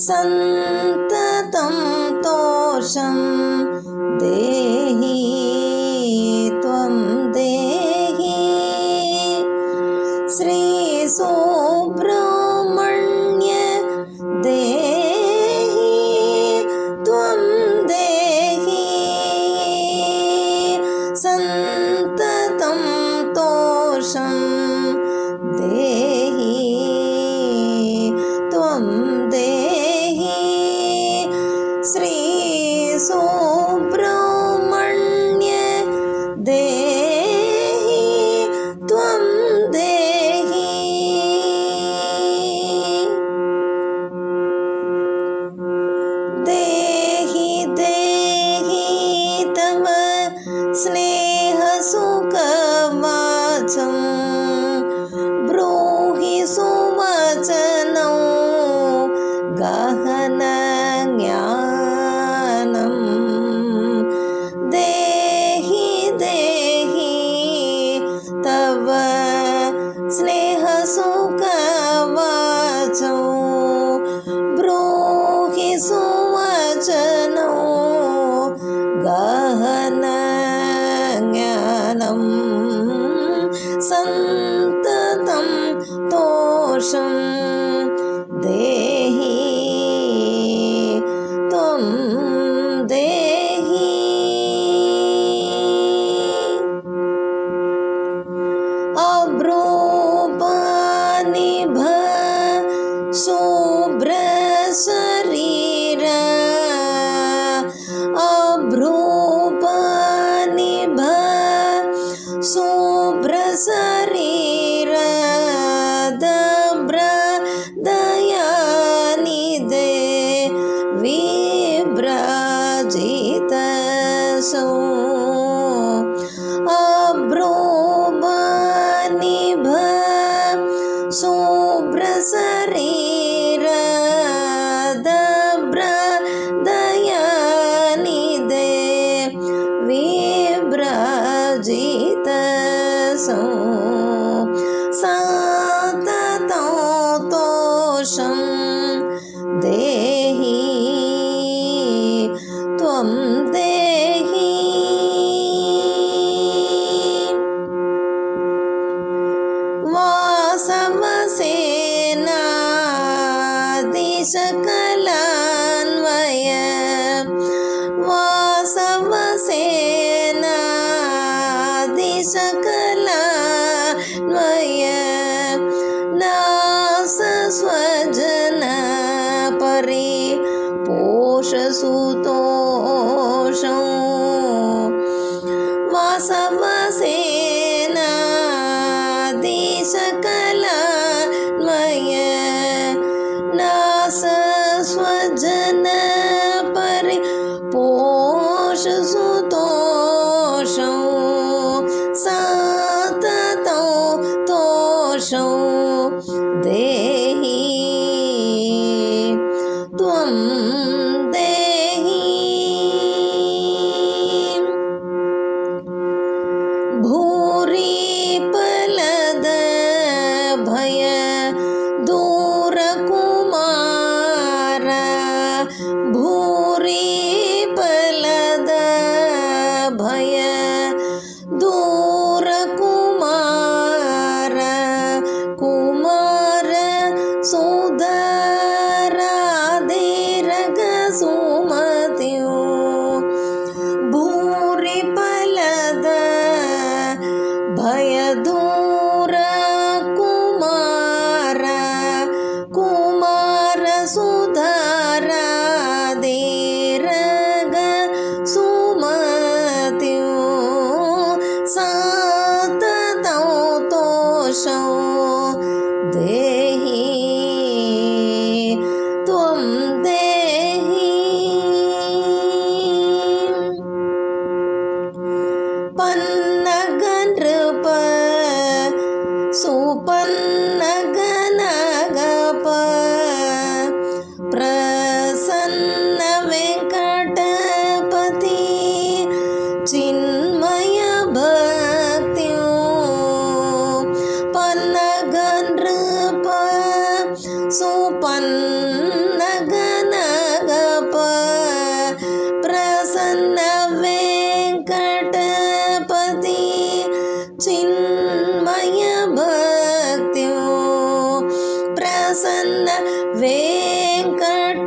सन्ततं तोषं देहि त्वं देहि श्री सुब्रह्मण्य देहि त्वं देहि सन्ततं तोषं देहि त्वं देहि श्री सुब्रह्मण्य देहि त्वं देहि देहि देहि तव स्नेहसुखवाचं ब्रूहि सुवचनं गहनज्ञानं देहि देहि तव स्नेहसुखवाचं ब्रूहि सुवचनं गहनज्ञानं सन्ततं तोषं देहि त्वं देहि अभ्रूपानिभ शुभ्रशरीर अभ्रूपानिभ शुभ्रशरीर दयानिधे विभ्राजितसौ अभ्रूपानिभ शुभ्रशरीर दयानिधे विभ्राजितसौ सन्ततं तोषं देहि त्वं देहि वासवसेनादिशकलान्वय वासवसेनादिशकलान्वय नासस्वजन परिपोषसुतोषं वासवसेनादिशकलान्वय नासस्वजन परिपोषसुतोषं सन्ततं तोषं देहि त्वं देहि भूरिपलद भय दूरकुमार भूरिपलद भय दूरकुमार कुमार सुधराधिरगसुमतिं भूरिपलद भय दूर कुमार कुमार सुधराधिरगसुमतिं सन्ततं तोषं देहि त्वं देहि पन्नगनृप सुपन्नगनगप प्रसन्न वेङ्कटपति चिन्मय भक्तिं पन्नगनृप सुपन्नगनगप वेङ्कटपति